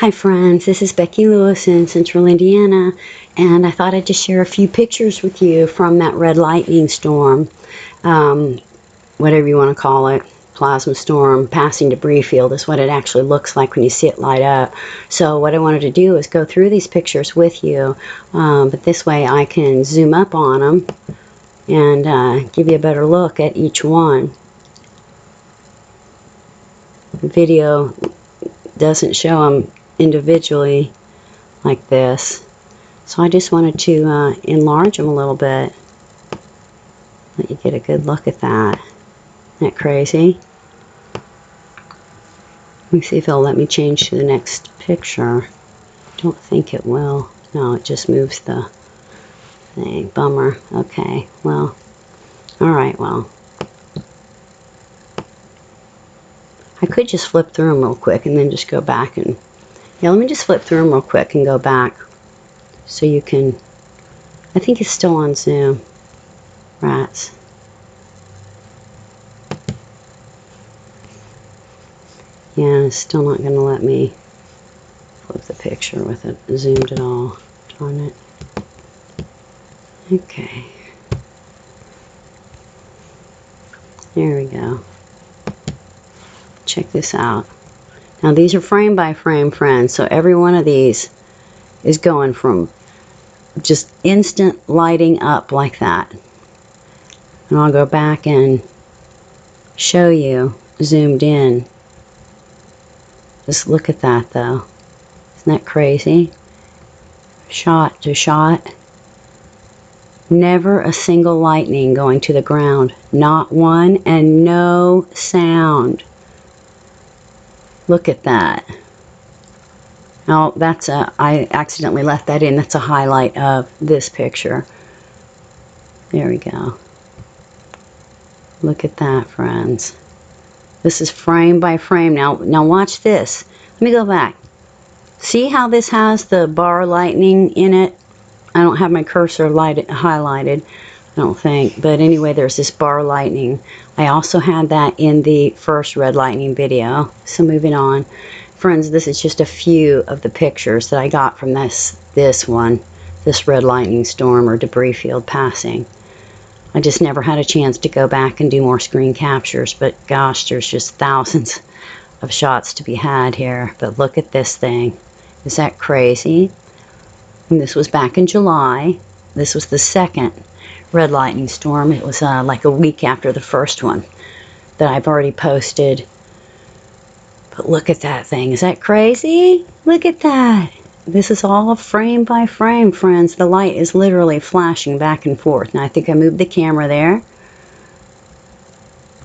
Hi friends, this is Becky Lewis in Central Indiana, and I thought I'd just share a few pictures with you from that red lightning storm, whatever you want to call it, plasma storm, passing debris field is what it actually looks like when you see it light up. So what I wanted to do is go through these pictures with you, but this way I can zoom up on them and give you a better look at each one. The video doesn't show them individually like this, so I just wanted to enlarge them a little bit, let you get a good look at that. Isn't that crazy? Let me see if it'll let me change to the next picture. Don't think it will. No, it just moves the thing. Bummer. Okay, well, alright, well, I could just flip through them real quick and then just go back and, yeah, let me just flip through them real quick and go back so you can, I think it's still on Zoom. Rats. Yeah, it's still not going to let me flip the picture with it zoomed at all. Darn it. Okay. There we go. Check this out. Now these are frame by frame, friends, so every one of these is going from just instant lighting up like that. And I'll go back and show you zoomed in. Just look at that though. Isn't that crazy? Shot to shot. Never a single lightning going to the ground. Not one, and no sound. Look at that. Now that's I accidentally left that in. That's a highlight of this picture. There we go. Look at that, friends. This is frame by frame. Now watch this. Let me go back. See how this has the bar lightning in it? I don't have my cursor highlighted, I don't think. But anyway, there's this bar lightning. I also had that in the first red lightning video. So moving on. Friends, this is just a few of the pictures that I got from this red lightning storm or debris field passing. I just never had a chance to go back and do more screen captures, but gosh, there's just thousands of shots to be had here. But look at this thing. Is that crazy? And this was back in July. This was the second red lightning storm. It was like a week after the first one that I've already posted. But look at that thing. Is that crazy? Look at that. This is all frame by frame, friends. The light is literally flashing back and forth. Now I think I moved the camera there.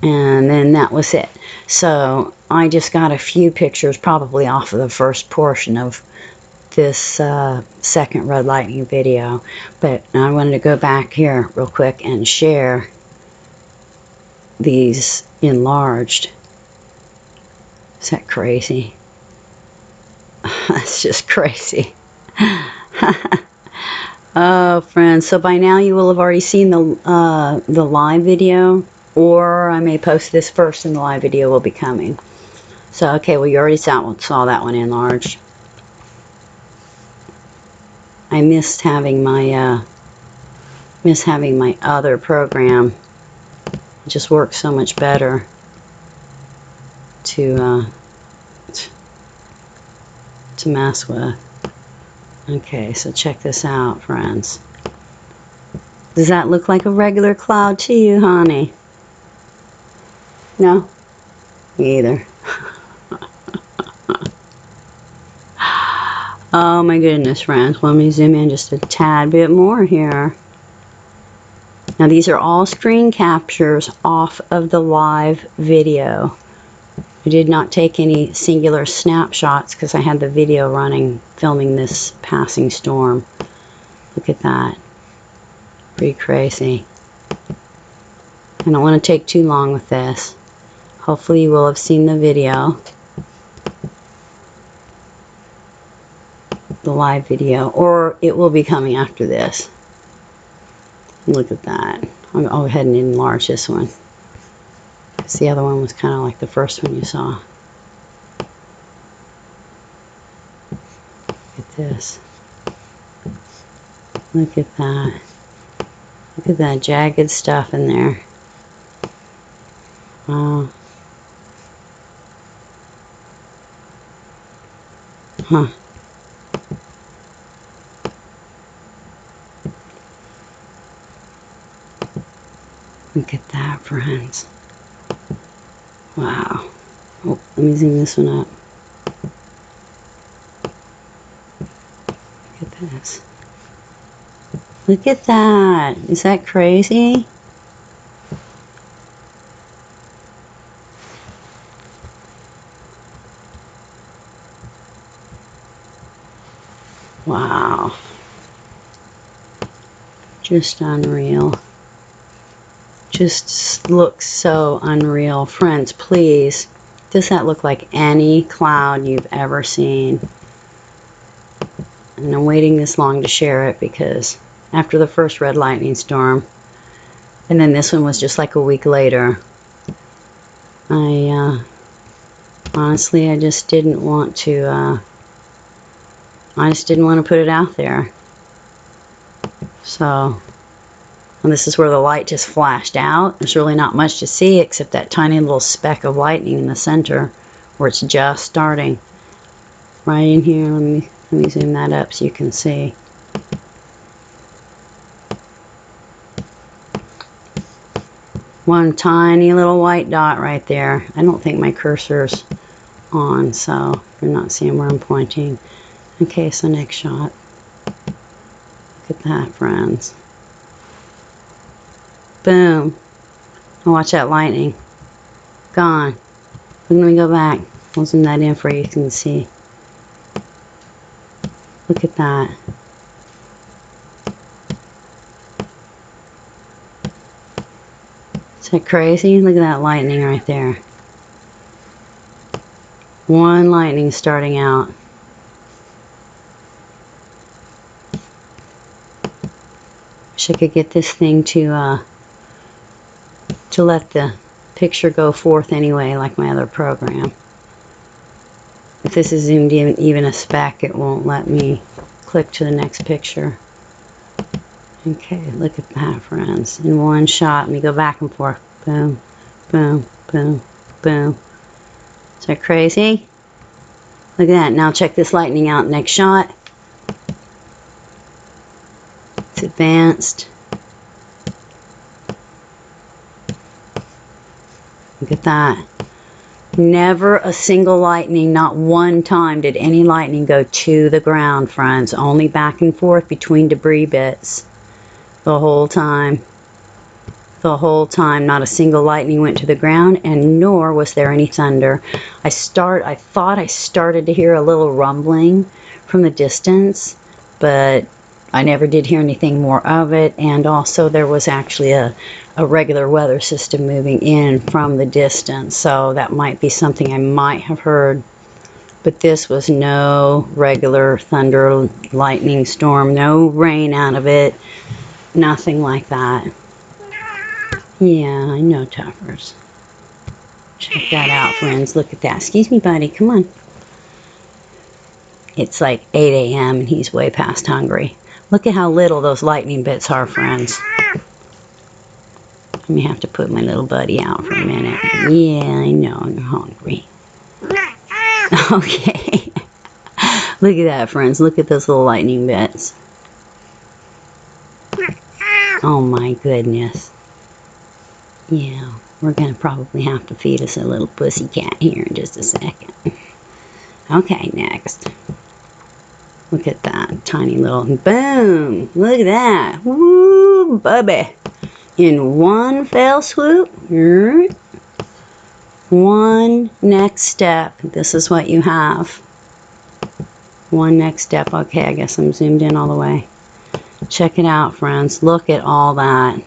And then that was it. So I just got a few pictures probably off of the first portion of this second red lightning video. But I wanted to go back here real quick and share these enlarged. Is that crazy? That's just crazy. Oh, friends, so by now you will have already seen the live video, or I may post this first and the live video will be coming. So, okay, well, you already saw that one enlarged. I missed having my other program. It just works so much better to mess with. Okay, so check this out, friends. Does that look like a regular cloud to you, honey? No? Me either. Oh my goodness, friends. Let me zoom in just a tad bit more here. Now these are all screen captures off of the live video. I did not take any singular snapshots because I had the video running, filming this passing storm. Look at that. Pretty crazy. I don't want to take too long with this. Hopefully you will have seen the video. The live video, or it will be coming after this. Look at that. I'll go ahead and enlarge this one. The other one was kind of like the first one you saw. Look at this. Look at that. Look at that jagged stuff in there. Wow. Huh. Look at that, friends. Wow. Oh, let me zoom this one up. Look at this. Look at that. Is that crazy? Wow. Just unreal. Just looks so unreal. Friends, please, does that look like any cloud you've ever seen? And I'm waiting this long to share it because after the first red lightning storm, and then this one was just like a week later, honestly, I just didn't want to, put it out there. So, and this is where the light just flashed out. There's really not much to see except that tiny little speck of lightning in the center where it's just starting. Right in here, let me zoom that up so you can see. One tiny little white dot right there. I don't think my cursor's on, so you're not seeing where I'm pointing. Okay, so next shot. Look at that, friends. Boom. Now watch that lightning. Gone. Let me go back. I'll zoom that in for you can see. Look at that. Is that crazy? Look at that lightning right there. One lightning starting out. Wish I could get this thing to let the picture go forth anyway, like my other program. If this is zoomed in even a speck, it won't let me click to the next picture. Okay, look at that, friends. In one shot, let me go back and forth. Boom, boom, boom, boom. Is that crazy? Look at that. Now check this lightning out. Next shot. It's advanced. Look at that. Never a single lightning, not one time did any lightning go to the ground, friends. Only back and forth between debris bits. The whole time. The whole time, not a single lightning went to the ground, and nor was there any thunder. I thought I started to hear a little rumbling from the distance, but I never did hear anything more of it. And also there was actually a regular weather system moving in from the distance, so that might be something I might have heard. But this was no regular thunder, lightning storm, no rain out of it, nothing like that. Yeah, I know, Tuffers. Check that out, friends. Look at that. Excuse me, buddy. Come on. It's like 8 a.m. and he's way past hungry. Look at how little those lightning bits are, friends. Let me have to put my little buddy out for a minute. Yeah, I know. I'm hungry. Okay. Look at that, friends. Look at those little lightning bits. Oh, my goodness. Yeah, we're going to probably have to feed us a little pussy cat here in just a second. Okay, next. Look at that tiny little, boom, look at that. Woo, bubby. In one fell swoop, one next step. This is what you have. One next step. Okay, I guess I'm zoomed in all the way. Check it out, friends. Look at all that.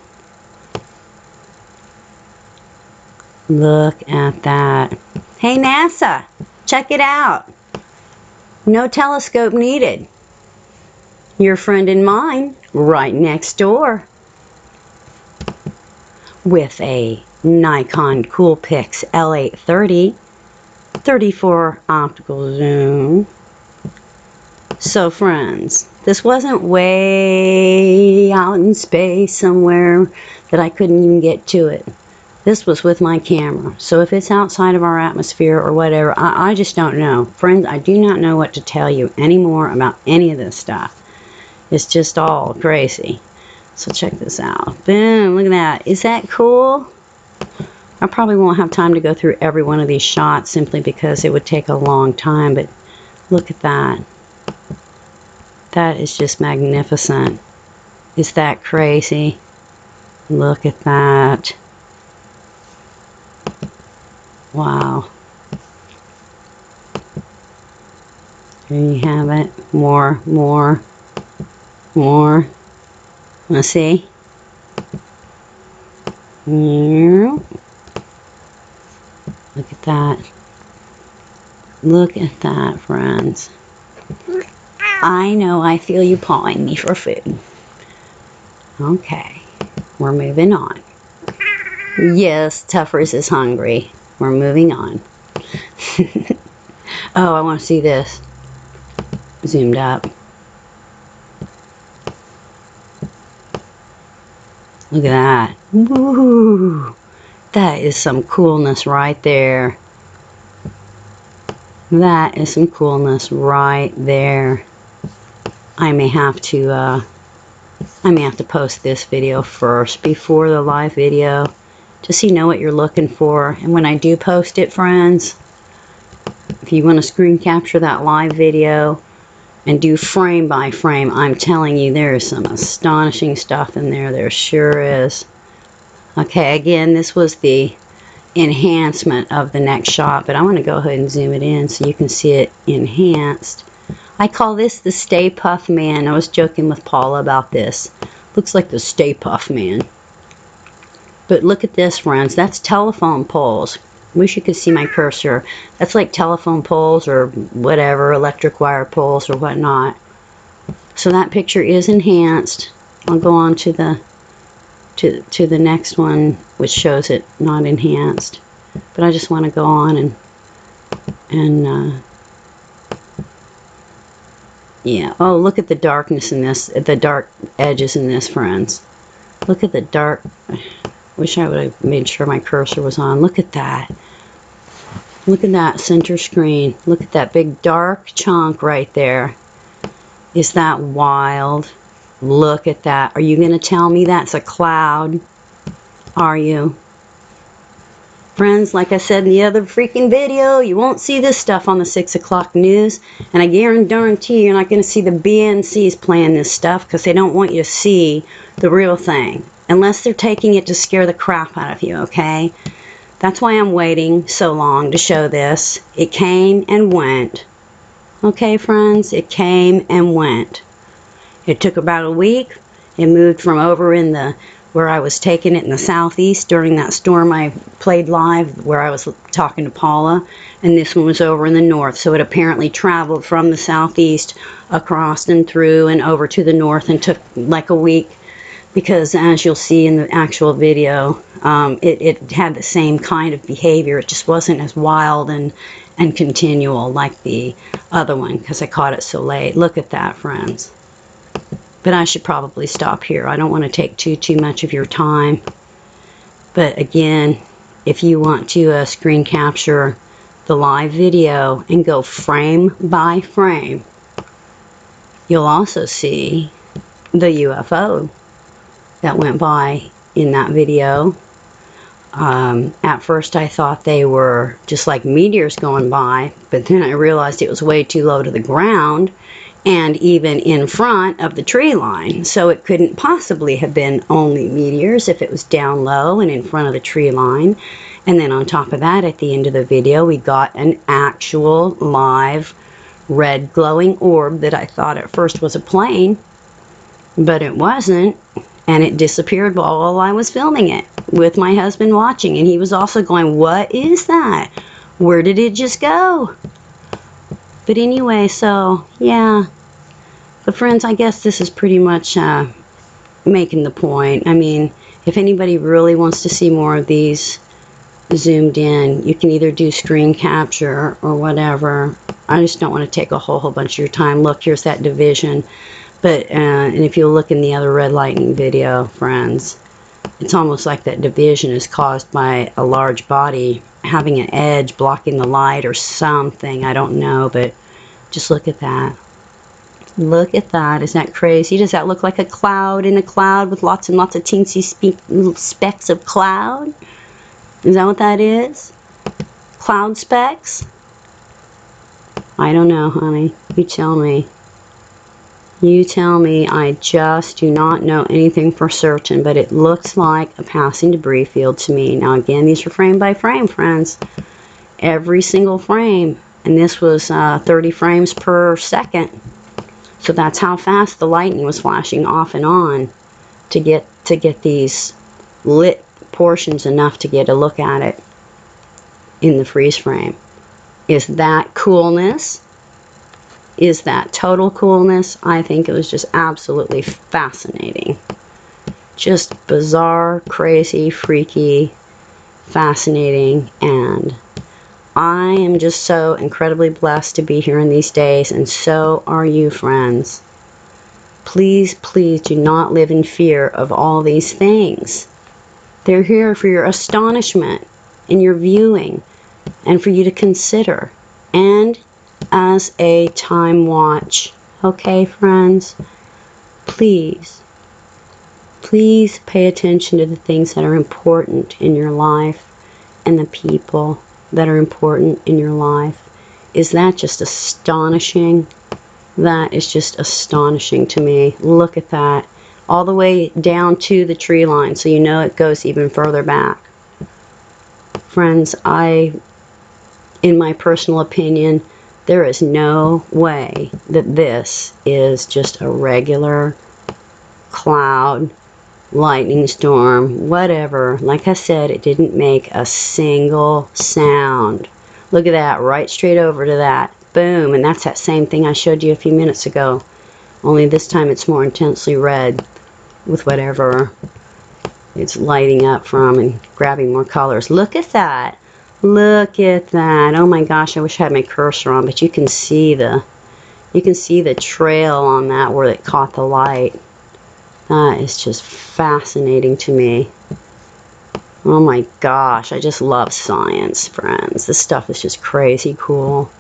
Look at that. Hey, NASA, check it out. No telescope needed. Your friend and mine, right next door. With a Nikon Coolpix L830, 34 optical zoom. So friends, this wasn't way out in space somewhere that I couldn't even get to it. This was with my camera. So if it's outside of our atmosphere or whatever, I just don't know. Friends, I do not know what to tell you anymore about any of this stuff. It's just all crazy. So check this out. Boom, look at that. Is that cool? I probably won't have time to go through every one of these shots simply because it would take a long time, but look at that. That is just magnificent. Is that crazy? Look at that. Wow. There you have it. More. Let's see. Look at that. Look at that, friends. I know I feel you pawing me for food. Okay. We're moving on. Yes, Tuffers is hungry. We're moving on. Oh, I want to see this. Zoomed up. Look at that. Woo! That is some coolness right there. That is some coolness right there. I may have to post this video first before the live video, just so you know what you're looking for. And when I do post it, friends, if you want to screen capture that live video and do frame by frame, I'm telling you, there is some astonishing stuff in there. There sure is. Okay, again, this was the enhancement of the next shot, but I want to go ahead and zoom it in so you can see it enhanced. I call this the Stay Puft Man. I was joking with Paula about this. Looks like the Stay Puft Man. But look at this, friends. That's telephone poles. Wish you could see my cursor. That's like telephone poles or whatever, electric wire poles or whatnot. So that picture is enhanced. I'll go on to the next one, which shows it not enhanced. But I just want to go on and yeah. Oh, look at the darkness in this, the dark edges in this, friends. Look at the dark. Wish I would have made sure my cursor was on. Look at that. Look at that center screen. Look at that big dark chunk right there. Is that wild? Look at that. Are you going to tell me that's a cloud? Are you? Friends, like I said in the other freaking video, you won't see this stuff on the 6 o'clock news. And I guarantee you're not going to see the BNCs playing this stuff because they don't want you to see the real thing. Unless they're taking it to scare the crap out of you, okay? That's why I'm waiting so long to show this. It came and went. Okay, friends? It came and went. It took about a week. It moved from over in the, where I was taking it in the southeast during that storm I played live where I was talking to Paula, and this one was over in the north. So it apparently traveled from the southeast across and through and over to the north and took like a week, because as you'll see in the actual video, it had the same kind of behavior. It just wasn't as wild and continual like the other one because I caught it so late. Look at that, friends. But I should probably stop here. I don't want to take too much of your time. But again, if you want to screen capture the live video and go frame by frame, you'll also see the UFO that went by in that video. At first I thought they were just like meteors going by, but then I realized it was way too low to the ground and even in front of the tree line. So it couldn't possibly have been only meteors if it was down low and in front of the tree line. And then on top of that, at the end of the video, we got an actual live red glowing orb that I thought at first was a plane, but it wasn't. And it disappeared while I was filming it with my husband watching. And he was also going, "What is that? Where did it just go?" But anyway, so yeah. But friends, I guess this is pretty much making the point. I mean, if anybody really wants to see more of these zoomed in, you can either do screen capture or whatever. I just don't want to take a whole bunch of your time. Look, here's that division. But, and if you look in the other red lightning video, friends, it's almost like that division is caused by a large body having an edge blocking the light or something. I don't know, but just look at that. Look at that. Isn't that crazy? Does that look like a cloud in a cloud with lots and lots of teensy little specks of cloud? Is that what that is? Cloud specks? I don't know, honey. You tell me. You tell me. I just do not know anything for certain, but it looks like a passing debris field to me. Now, again, these are frame by frame, friends. Every single frame. And this was 30 frames per second. So that's how fast the lightning was flashing off and on to get these lit portions enough to get a look at it in the freeze frame. Is that coolness? Is that total coolness? I think it was just absolutely fascinating. Just bizarre, crazy, freaky, fascinating, and I am just so incredibly blessed to be here in these days, and so are you, friends. Please, please do not live in fear of all these things. They're here for your astonishment and your viewing, and for you to consider, and as a time watch. Okay, friends? Please, please pay attention to the things that are important in your life and the people that are important in your life. Is that just astonishing? That is just astonishing to me. Look at that. All the way down to the tree line, so you know it goes even further back. Friends, in my personal opinion, there is no way that this is just a regular cloud, lightning storm, whatever. Like I said, it didn't make a single sound. Look at that, right straight over to that. Boom, and that's that same thing I showed you a few minutes ago. Only this time it's more intensely red with whatever it's lighting up from and grabbing more colors. Look at that. Look at that. Oh my gosh, I wish I had my cursor on, but you can see the trail on that where it caught the light. That is just fascinating to me. Oh my gosh, I just love science, friends. This stuff is just crazy cool.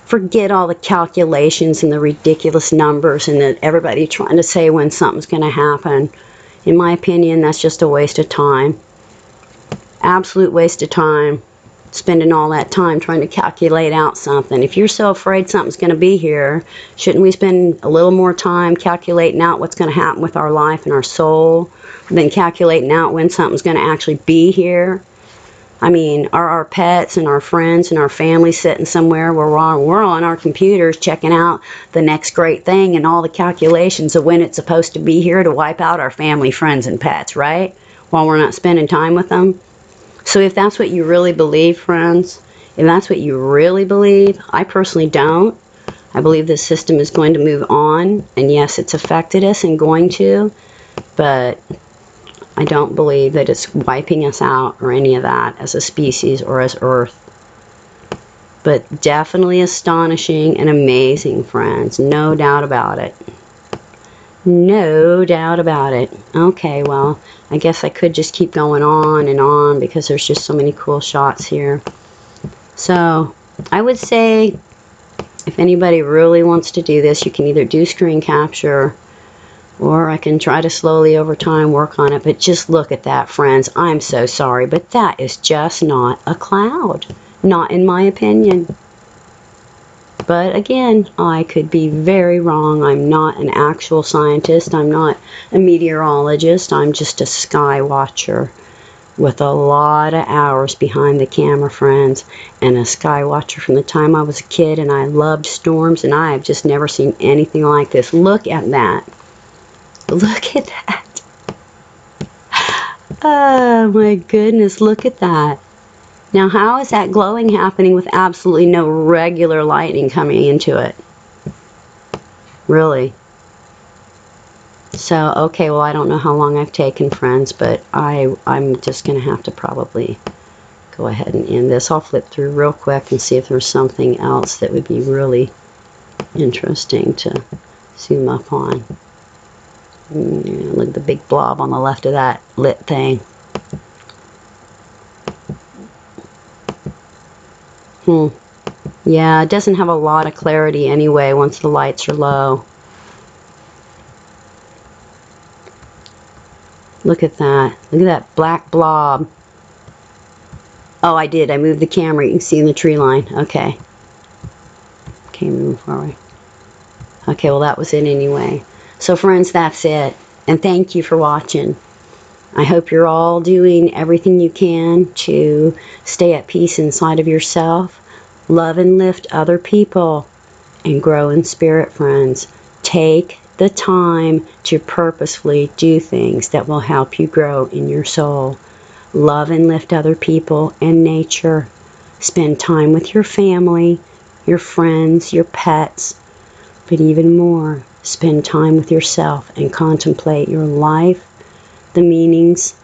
Forget all the calculations and the ridiculous numbers and everybody trying to say when something's going to happen. In my opinion, that's just a waste of time. Absolute waste of time. Spending all that time trying to calculate out something. If you're so afraid something's going to be here, shouldn't we spend a little more time calculating out what's going to happen with our life and our soul than calculating out when something's going to actually be here? I mean, are our pets and our friends and our family sitting somewhere where we're on our computers checking out the next great thing and all the calculations of when it's supposed to be here to wipe out our family, friends, and pets, right? While we're not spending time with them? So if that's what you really believe, friends, if that's what you really believe, I personally don't. I believe this system is going to move on, and yes, it's affected us and going to, but I don't believe that it's wiping us out or any of that as a species or as Earth. But definitely astonishing and amazing, friends. No doubt about it. No doubt about it. Okay, well, I guess I could just keep going on and on because there's just so many cool shots here. So, I would say if anybody really wants to do this, you can either do screen capture or I can try to slowly over time work on it. But just look at that, friends. I'm so sorry, but that is just not a cloud. Not in my opinion. But again, I could be very wrong. I'm not an actual scientist. I'm not a meteorologist. I'm just a sky watcher with a lot of hours behind the camera, friends. And a sky watcher from the time I was a kid, and I loved storms, and I have just never seen anything like this. Look at that. Look at that. Oh my goodness, look at that. Now, how is that glowing happening with absolutely no regular lightning coming into it? Really? So, okay, well, I don't know how long I've taken, friends, but I'm just going to have to probably go ahead and end this. I'll flip through real quick and see if there's something else that would be really interesting to zoom up on. Yeah, look at the big blob on the left of that lit thing. Yeah, it doesn't have a lot of clarity anyway once the lights are low. Look at that. Look at that black blob. Oh, I did. I moved the camera. You can see in the tree line. Okay. Okay, moving forward. Okay, well, that was it anyway. So, friends, that's it. And thank you for watching. I hope you're all doing everything you can to stay at peace inside of yourself, love and lift other people, and grow in spirit, friends. Take the time to purposefully do things that will help you grow in your soul. Love and lift other people and nature. Spend time with your family, your friends, your pets, but even more, spend time with yourself and contemplate your life, the meanings,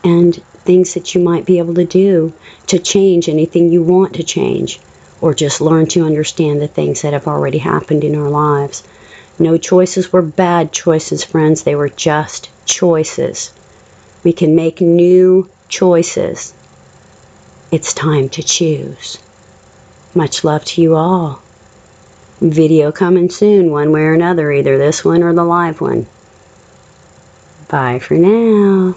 and things that you might be able to do to change anything you want to change, or just learn to understand the things that have already happened in our lives. No choices were bad choices, friends. They were just choices. We can make new choices. It's time to choose. Much love to you all. Video coming soon, one way or another, either this one or the live one. Bye for now.